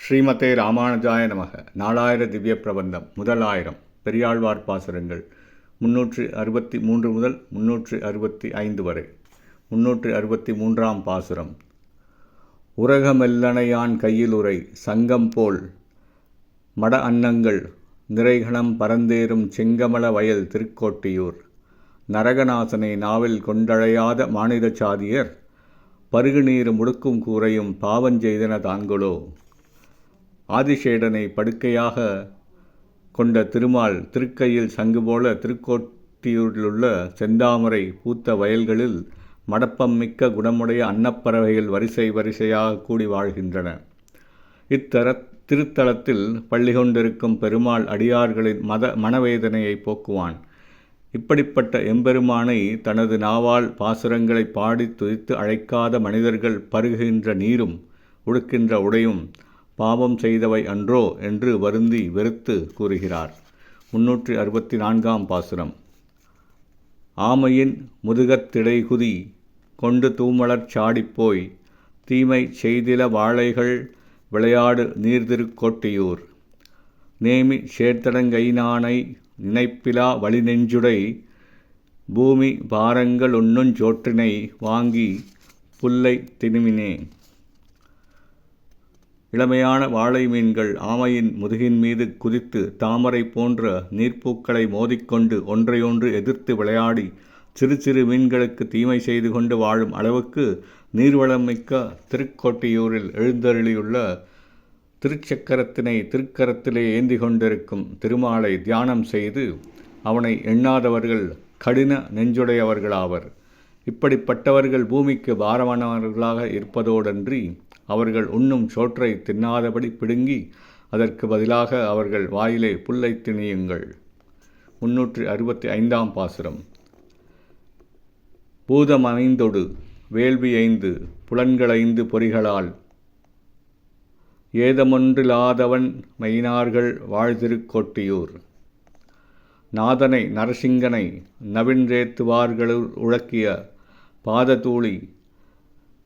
ஸ்ரீமதே ராமானுஜாய நமக. நாலாயிர திவ்ய பிரபந்தம் முதல் ஆயிரம் பெரியாழ்வார் பாசுரங்கள் 363 முதல் 365 வரை. 363ஆம் பாசுரம். உரகமெல்லனையான் கையிலுறை சங்கம் போல் மட அன்னங்கள் நிறைகணம் பரந்தேறும் செங்கமல வயல் திருக்கோட்டியூர். நரகநாசனை நாவில் கொண்டழையாத மானிட சாதியர் பருகுநீர் முடுக்கும் கூரையும் பாவஞ்செய்தன தாங்களோ. ஆதிசேடனை படுக்கையாக கொண்ட திருமால் திருக்கையில் சங்கு போல திருக்கோட்டியூரிலுள்ள செந்தாமரை பூத்த வயல்களில் மடப்பம் மிக்க குணமுடைய அன்னப்பறவைகள் வரிசை வரிசையாக கூடி வாழ்கின்றன. திருத்தலத்தில் பள்ளி கொண்டிருக்கும் பெருமாள் அடியார்களின் மனவேதனையை போக்குவான். இப்படிப்பட்ட எம்பெருமானை தனது நாவால் பாசுரங்களை பாடி துதித்து அழைக்காத மனிதர்கள் பருகுகின்ற நீரும் உடுக்கின்ற உடையும் பாவம் செய்தவை அன்றோ என்று வருந்தி வெறுத்து கூறுகிறார். 364ஆம் பாசுரம். ஆமையின் முதுகத்திடைகுதி கொண்டு தூமலர் சாடிப்போய் தீமை செய்தில வாழைகள் விளையாடு நீர்திருக்கோட்டியூர். நேமி சேர்த்தடங்கைனானை நினைப்பிலா வழிநெஞ்சுடை பூமி பாரங்கள் ஒன்னுஞ் சோற்றினை வாங்கி புல்லை திணிமினே. இளமையான வாழை மீன்கள் ஆமையின் முதுகின் மீது குதித்து தாமரை போன்ற நீர்ப்பூக்களை மோதிக்கொண்டு ஒன்றையொன்று எதிர்த்து விளையாடி சிறு சிறு மீன்களுக்கு தீமை செய்து கொண்டு வாழும் அளவுக்கு நீர்வளம் மிக்க திருக்கோட்டியூரில் எழுந்தருளியுள்ள திருச்சக்கரத்தினை திருக்கரத்திலே ஏந்தி கொண்டிருக்கும் திருமாலை தியானம் செய்து அவனை எண்ணாதவர்கள் கடின நெஞ்சுடையவர்களாவர். இப்படிப்பட்டவர்கள் பூமிக்கு பாரமானவர்களாக இருப்பதோடன்றி அவர்கள் உண்ணும் சோற்றை தின்னாதபடி பிடுங்கி அதற்கு பதிலாக அவர்கள் வாயிலே புல்லை திணியுங்கள். 365ஆம் பாசுரம். பூதம் ஐந்தொடு வேள்வி 5 புலன்கள் 5 பொறிகளால் ஏதமொன்றிலாதவன் மைனார்கள் வாழ்திருக்கோட்டியூர். நாதனை நரசிங்கனை நவின்றேத்துவார்களுள் உழக்கிய பாததூளி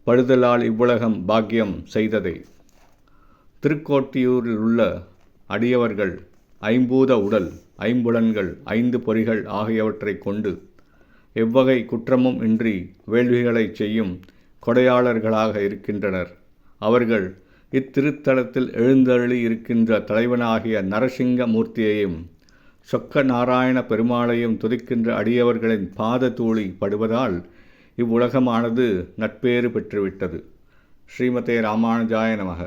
படுதலால் இவ்வுலகம் பாக்கியம் செய்ததே. திருக்கோட்டியூரில் உள்ள அடியவர்கள் ஐம்பூத உடல் 5 புலன்கள் 5 பொறிகள் ஆகியவற்றை கொண்டு எவ்வகை குற்றமும் இன்றி வேள்விகளை செய்யும் கொடையாளர்களாக இருக்கின்றனர். அவர்கள் இத்திருத்தலத்தில் எழுந்தருளி இருக்கின்ற தலைவனாகிய நரசிங்க மூர்த்தியையும் சொக்க நாராயண பெருமாளையும் துதிக்கின்ற அடியவர்களின் பாத தூளி படுவதால் இவ்வுலகமானது நட்பேறு பெற்றுவிட்டது. ஸ்ரீமதே ராமானுஜாய நமக.